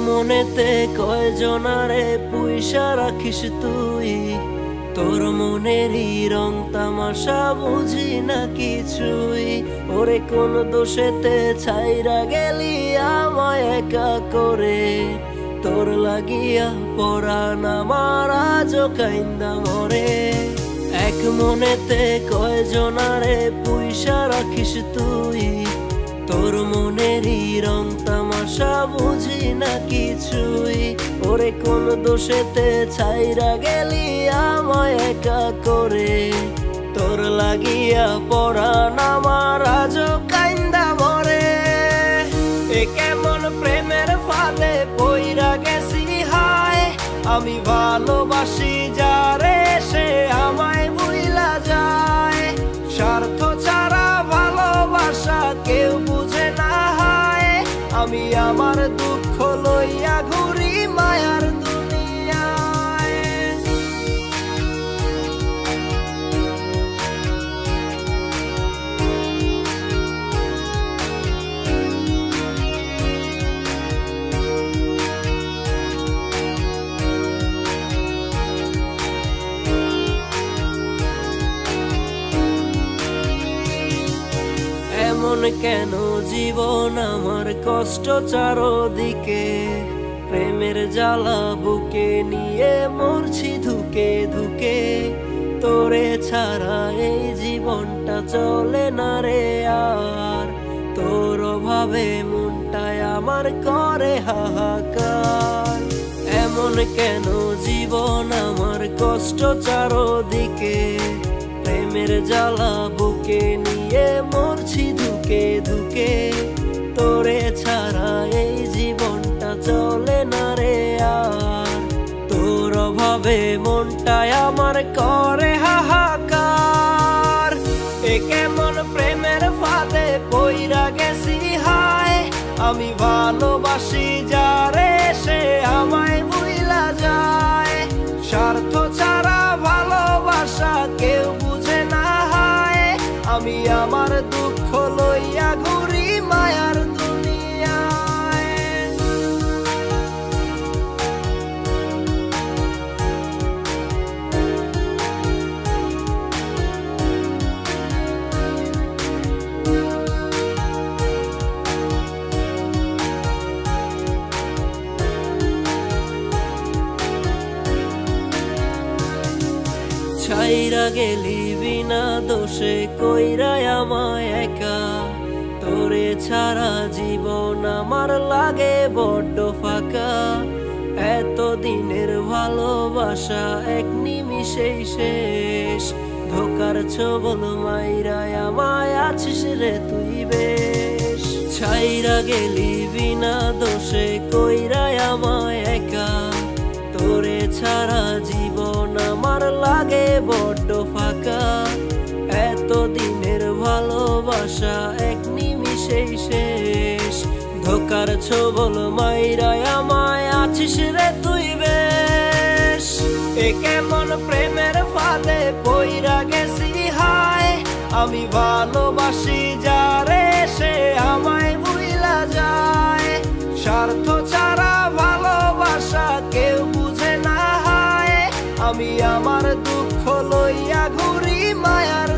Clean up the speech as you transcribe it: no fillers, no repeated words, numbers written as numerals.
মনেতে কয়জনারে পুইসা রাখিস তুই, তোর মনেরই রং তামাশা বুঝি না কিছুই। ওরে কোন দোষেতে ছাইরা গেলি আমায় একা করে, তোর লাগিয়া পরাণ আমার আজও কাইন্দা মরে। এক মনেতে কয়জনারে পুইসা রাখিস তুই, তোর মনেরই রং তামাশা বুঝি না কিছুই। ওরে কোন দোষেতে ছাইরা গেলি আমায় একা করে, তোর লাগিয়া পরাণ আমার আজও কাইন্দা মরে। এ কেমন প্রেমের ফাঁদে পইরা গেছি হায়, আমি ভালোবাসি যারে সে আমায় ভুইলা যায়। স্বার্থ ছাড়া ভালোবাসা কেউ বুঝে না হায়, আমি আমার দুঃখ লইয়া ঘুরি মায়ার দুনিয়ায়। এমন কেন জীবন আমার কষ্ট চারদিকে, প্রেমের জ্বালা বুকে নিয়ে মরছি ধুকে ধুকে। তোরে ছাড়া এই জীবনটা চলে না রে আর, তোর অভাবে মনটায় আমার করে হাহাকার। এমন কেন জীবন আমার কষ্ট চারদিকে, প্রেমের জ্বালা বুকে নিয়ে মরছি ধুকে ধুকে। তোরে ছাড়া এই জীবনটা চলে না রে আর, তোর অভাবে মনটায় আমার করে হাহাকার। এ কেমন প্রেমের ফাঁদে পইরা গেছি হায়, আমি ভালোবাসি যারে সে আমায় ভুইলা যায়। স্বার্থ ছাড়া ভালোবাসা কেউ বুঝে না হায়, আমি আমার দুঃখ লইয়া ঘুরি মায়ার দুনিয়ায়। ছাইরা গেলি বিনা দোষে কইরা আমায় একা, তোরে ছাড়া জীবন আমার লাগে বড্ড ফাঁকা। এত দিনের ভালোবাসা এক নিমিষেই শেষ, ধোকার ছবল মাইরায় আমায় আছিস রে তুই বেশ। ছাইরা গেলি বিনা দোষে কইরা আমায় একা, তোরে ছাড়া জীবন আমার লাগে বড্ড ফাঁকা। এত দিনের ভালোবাসা এক নিমিষেই শেষ, ধোকার ছবল মাইরায় আমায় আছিস রে তুই বেশ। এ কেমন প্রেমের ফাঁদে পইরা গেছি হায়, আমি ভালোবাসি যারে সে আমায় ভুইলা যায়। স্বার্থ ছাড়া ভালোবাসা কেউ বুঝে না হায়, আমি আমার দুঃখ লইয়া ঘুরি মায়ার